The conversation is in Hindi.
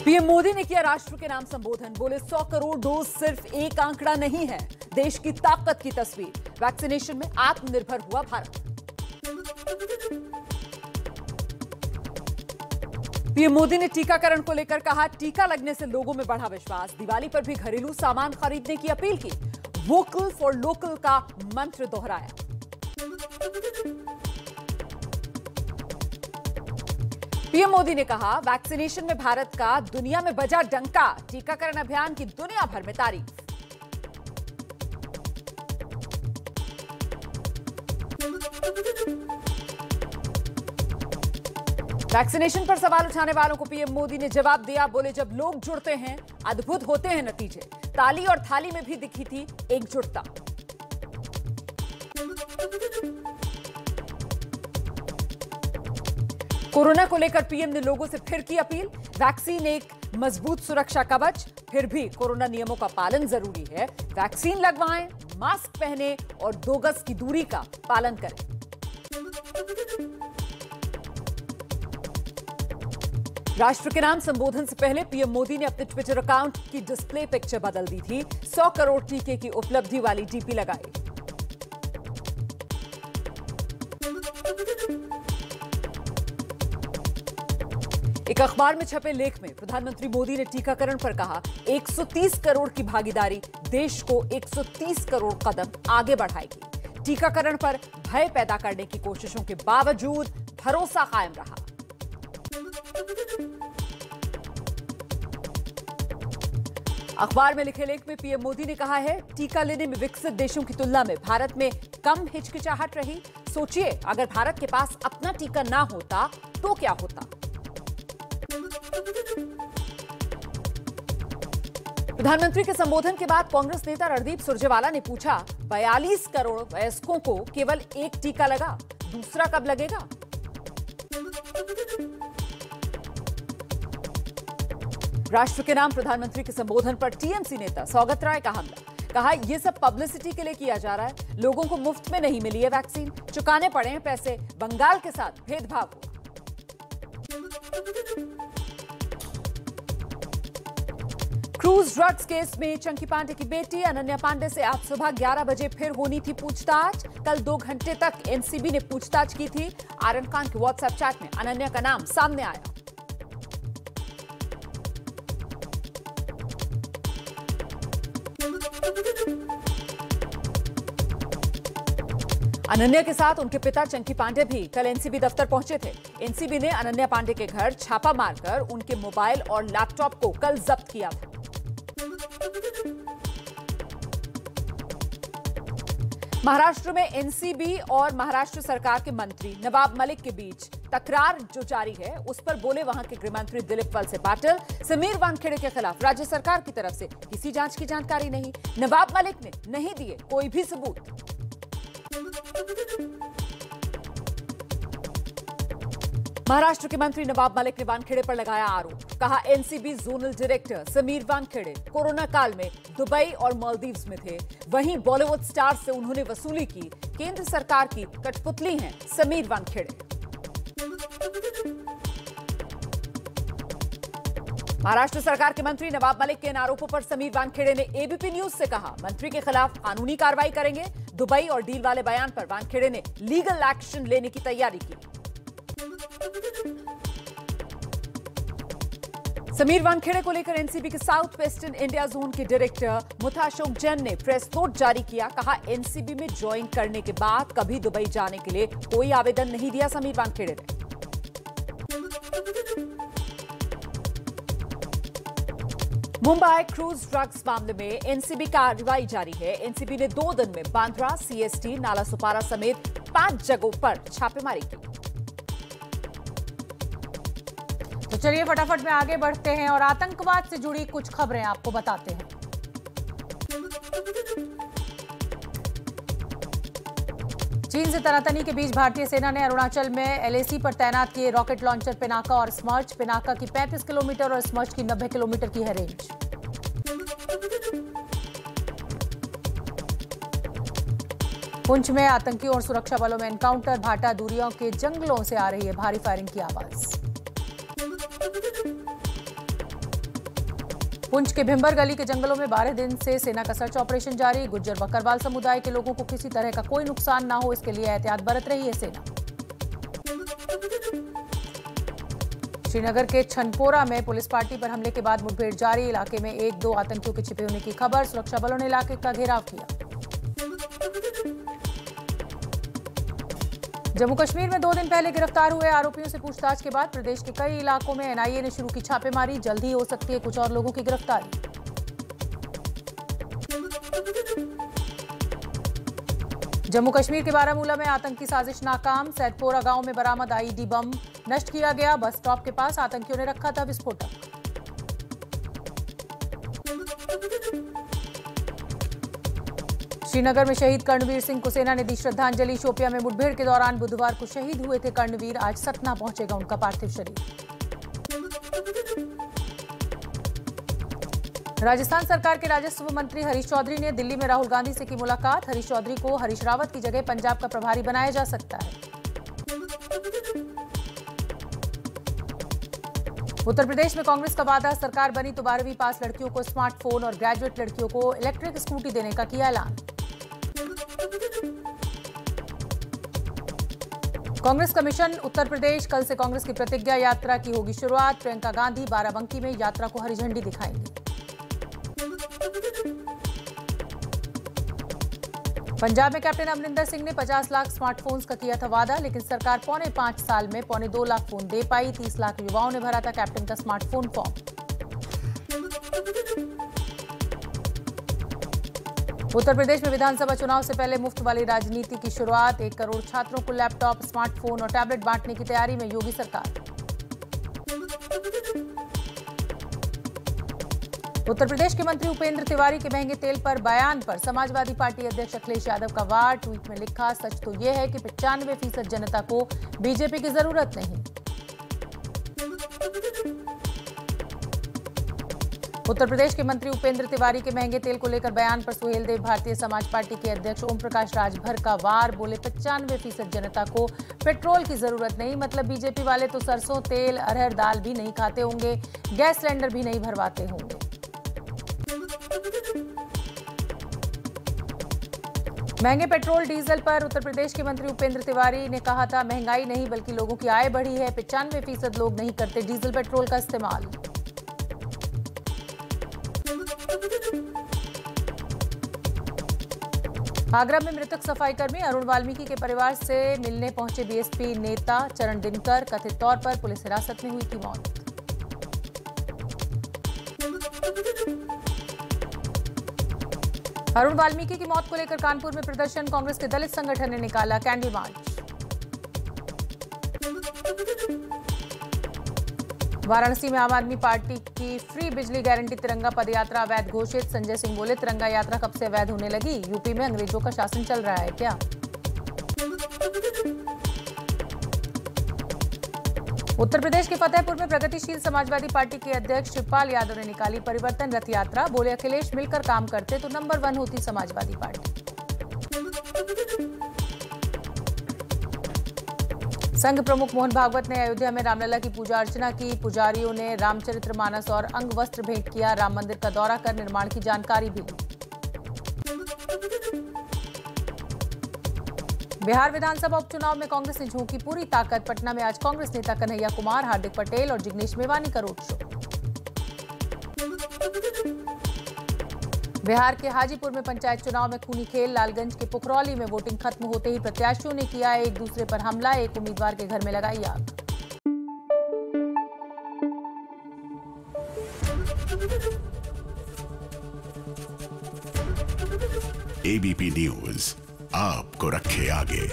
पीएम मोदी ने किया राष्ट्र के नाम संबोधन। बोले 100 करोड़ डोज सिर्फ एक आंकड़ा नहीं है, देश की ताकत की तस्वीर। वैक्सीनेशन में आत्मनिर्भर हुआ भारत। पीएम मोदी ने टीकाकरण को लेकर कहा, टीका लगने से लोगों में बढ़ा विश्वास। दिवाली पर भी घरेलू सामान खरीदने की अपील की। वोकल फॉर लोकल का मंत्र दोहराया। पीएम मोदी ने कहा, वैक्सीनेशन में भारत का दुनिया में बजा डंका। टीकाकरण अभियान की दुनिया भर में तारीफ। वैक्सीनेशन पर सवाल उठाने वालों को पीएम मोदी ने जवाब दिया। बोले, जब लोग जुड़ते हैं अद्भुत होते हैं नतीजे। ताली और थाली में भी दिखी थी एकजुटता। कोरोना को लेकर पीएम ने लोगों से फिर की अपील। वैक्सीन एक मजबूत सुरक्षा कवच, फिर भी कोरोना नियमों का पालन जरूरी है। वैक्सीन लगवाएं, मास्क पहने और 2 गज की दूरी का पालन करें। राष्ट्र के नाम संबोधन से पहले पीएम मोदी ने अपने ट्विटर अकाउंट की डिस्प्ले पिक्चर बदल दी थी। 100 करोड़ टीके की उपलब्धि वाली डीपी लगाई। एक अखबार में छपे लेख में प्रधानमंत्री मोदी ने टीकाकरण पर कहा, 130 करोड़ की भागीदारी देश को 130 करोड़ कदम आगे बढ़ाएगी। टीकाकरण पर भय पैदा करने की कोशिशों के बावजूद भरोसा कायम रहा। अखबार में लिखे लेख में पीएम मोदी ने कहा है, टीका लेने में विकसित देशों की तुलना में भारत में कम हिचकिचाहट रही। सोचिए, अगर भारत के पास अपना टीका ना होता तो क्या होता। प्रधानमंत्री के संबोधन के बाद कांग्रेस नेता रणदीप सुरजेवाला ने पूछा, 42 करोड़ वयस्कों को केवल एक टीका लगा, दूसरा कब लगेगा? राष्ट्र के नाम प्रधानमंत्री के संबोधन पर टीएमसी नेता सौगत राय का हमला। कहा, यह सब पब्लिसिटी के लिए किया जा रहा है। लोगों को मुफ्त में नहीं मिली है वैक्सीन, चुकाने पड़े हैं पैसे। बंगाल के साथ भेदभाव हुआ। क्रूज ड्रग्स केस में चंकी पांडे की बेटी अनन्या पांडे से आज सुबह 11 बजे फिर होनी थी पूछताछ। कल 2 घंटे तक एनसीबी ने पूछताछ की थी। आर्यन खान के व्हाट्सएप चैट में अनन्या का नाम सामने आया। अनन्या के साथ उनके पिता चंकी पांडे भी कल एनसीबी दफ्तर पहुंचे थे। एनसीबी ने अनन्या पांडे के घर छापा मारकर उनके मोबाइल और लैपटॉप को कल जब्त किया था। महाराष्ट्र में एनसीबी और महाराष्ट्र सरकार के मंत्री नवाब मलिक के बीच तकरार जो जारी है, उस पर बोले वहां के गृहमंत्री दिलीप वलसे पाटिल। समीर वानखेड़े के खिलाफ राज्य सरकार की तरफ से किसी जांच की जानकारी नहीं। नवाब मलिक ने नहीं दिए कोई भी सबूत। महाराष्ट्र के मंत्री नवाब मलिक ने वानखेड़े पर लगाया आरोप। कहा, NCB zonal director Sameer Wankhede corona काल में दुबई और मालदीव्स में थे। वहीं बॉलीवुड स्टार से उन्होंने वसूली की। केंद्र सरकार की कठपुतली हैं समीर वानखेड़े। महाराष्ट्र सरकार के मंत्री नवाब मलिक के इन आरोपों पर समीर वानखेड़े ने एबीपी न्यूज से कहा, मंत्री के खिलाफ कानूनी कार्रवाई करेंगे। दुबई और डील वाले बयान पर वानखेड़े ने लीगल एक्शन लेने की तैयारी की। समीर वानखेड़े को लेकर एनसीबी के साउथ वेस्टर्न इंडिया जोन के डायरेक्टर मुथाशोक जैन ने प्रेस नोट जारी किया। कहा, एनसीबी में ज्वाइन करने के बाद कभी दुबई जाने के लिए कोई आवेदन नहीं दिया समीर वानखेड़े ने। मुंबई क्रूज ड्रग्स मामले में एनसीबी कार्रवाई जारी है। एनसीबी ने 2 दिन में बांद्रा, सीएसटी, नालासोपारा समेत 5 जगहों पर छापेमारी की। तो चलिए फटाफट में आगे बढ़ते हैं और आतंकवाद से जुड़ी कुछ खबरें आपको बताते हैं। चीन से तनातनी के बीच भारतीय सेना ने अरुणाचल में एलएसी पर तैनात किए रॉकेट लॉन्चर पिनाका और स्मर्च। पिनाका की 35 किलोमीटर और स्मर्च की 90 किलोमीटर की है रेंज। पुंछ में आतंकियों और सुरक्षा बलों में एनकाउंटर। भाटा दूरियों के जंगलों से आ रही है भारी फायरिंग की आवाज। पुंछ के भिंबर गली के जंगलों में 12 दिन से सेना का सर्च ऑपरेशन जारी। गुज्जर बकरवाल समुदाय के लोगों को किसी तरह का कोई नुकसान ना हो, इसके लिए एहतियात बरत रही है सेना। श्रीनगर के छनपोरा में पुलिस पार्टी पर हमले के बाद मुठभेड़ जारी। इलाके में 1-2 आतंकियों के छिपे होने की खबर। सुरक्षा बलों ने इलाके का घेराव किया। जम्मू कश्मीर में 2 दिन पहले गिरफ्तार हुए आरोपियों से पूछताछ के बाद प्रदेश के कई इलाकों में एनआईए ने शुरू की छापेमारी। जल्द ही हो सकती है कुछ और लोगों की गिरफ्तारी। जम्मू कश्मीर के बारामूला में आतंकी साजिश नाकाम। सैदपोरा गांव में बरामद आईईडी बम नष्ट किया गया। बस स्टॉप के पास आतंकियों ने रखा था विस्फोटक। श्रीनगर में शहीद कर्णवीर सिंह को सेना ने दी श्रद्धांजलि। शोपियां में मुठभेड़ के दौरान बुधवार को शहीद हुए थे कर्णवीर। आज सतना पहुंचेगा उनका पार्थिव शरीर। राजस्थान सरकार के राजस्व मंत्री हरीश चौधरी ने दिल्ली में राहुल गांधी से की मुलाकात। हरीश चौधरी को हरीश रावत की जगह पंजाब का प्रभारी बनाया जा सकता है। उत्तर प्रदेश में कांग्रेस का वादा, सरकार बनी तो 12वीं पास लड़कियों को स्मार्टफोन और ग्रेजुएट लड़कियों को इलेक्ट्रिक स्कूटी देने का किया ऐलान। कांग्रेस का मिशन उत्तर प्रदेश, कल से कांग्रेस की प्रतिज्ञा यात्रा की होगी शुरुआत। प्रियंका गांधी बाराबंकी में यात्रा को हरी झंडी दिखाएंगी। पंजाब में कैप्टन अमरिंदर सिंह ने 50 लाख स्मार्टफोन्स का किया था वादा, लेकिन सरकार 5.25 साल में 2.25 लाख फोन दे पाई। 30 लाख युवाओं ने भरा था कैप्टन का स्मार्टफोन फॉर्म। उत्तर प्रदेश में विधानसभा चुनाव से पहले मुफ्त वाली राजनीति की शुरुआत। 1 करोड़ छात्रों को लैपटॉप, स्मार्टफोन और टैबलेट बांटने की तैयारी में योगी सरकार। उत्तर प्रदेश के मंत्री उपेंद्र तिवारी के महंगे तेल पर बयान पर समाजवादी पार्टी अध्यक्ष अखिलेश यादव का वार। ट्वीट में लिखा, सच तो यह है कि 95% जनता को बीजेपी की जरूरत नहीं। उत्तर प्रदेश के मंत्री उपेंद्र तिवारी के महंगे तेल को लेकर बयान पर सुहेलदेव भारतीय समाज पार्टी के अध्यक्ष ओम प्रकाश राजभर का वार। बोले 95% जनता को पेट्रोल की जरूरत नहीं, मतलब बीजेपी वाले तो सरसों तेल, अरहर दाल भी नहीं खाते होंगे, गैस सिलेंडर भी नहीं भरवाते होंगे। महंगे पेट्रोल डीजल पर उत्तर प्रदेश के मंत्री उपेंद्र तिवारी ने कहा था, महंगाई नहीं बल्कि लोगों की आय बढ़ी है। 95% लोग नहीं करते डीजल पेट्रोल का इस्तेमाल। आगरा में मृतक सफाई कर्मी अरुण वाल्मीकि के परिवार से मिलने पहुंचे बीएसपी नेता चरण दिनकर। कथित तौर पर पुलिस हिरासत में हुई थी मौत। अरुण वाल्मीकि की मौत को लेकर कानपुर में प्रदर्शन। कांग्रेस के दलित संगठन ने निकाला कैंडल मार्च। वाराणसी में आम आदमी पार्टी की फ्री बिजली गारंटी तिरंगा पदयात्रा अवैध घोषित। संजय सिंह बोले, तिरंगा यात्रा कब से अवैध होने लगी? यूपी में अंग्रेजों का शासन चल रहा है क्या? उत्तर प्रदेश के फतेहपुर में प्रगतिशील समाजवादी पार्टी के अध्यक्ष शिवपाल यादव ने निकाली परिवर्तन रथ यात्रा। बोले, अखिलेश मिलकर काम करते तो नंबर 1 होती समाजवादी पार्टी। संघ प्रमुख मोहन भागवत ने अयोध्या में रामलला की पूजा अर्चना की। पुजारियों ने रामचरितमानस और अंग वस्त्र भेंट किया। राम मंदिर का दौरा कर निर्माण की जानकारी भी ली। बिहार विधानसभा उपचुनाव में कांग्रेस ने झोंकी पूरी ताकत। पटना में आज कांग्रेस नेता कन्हैया कुमार, हार्दिक पटेल और जिग्नेश मेवानी का रोड शो। बिहार के हाजीपुर में पंचायत चुनाव में खूनी खेल। लालगंज के पुखरौली में वोटिंग खत्म होते ही प्रत्याशियों ने किया एक दूसरे पर हमला। एक उम्मीदवार के घर में लगाई आग। एबीपी न्यूज आपको रखे आगे।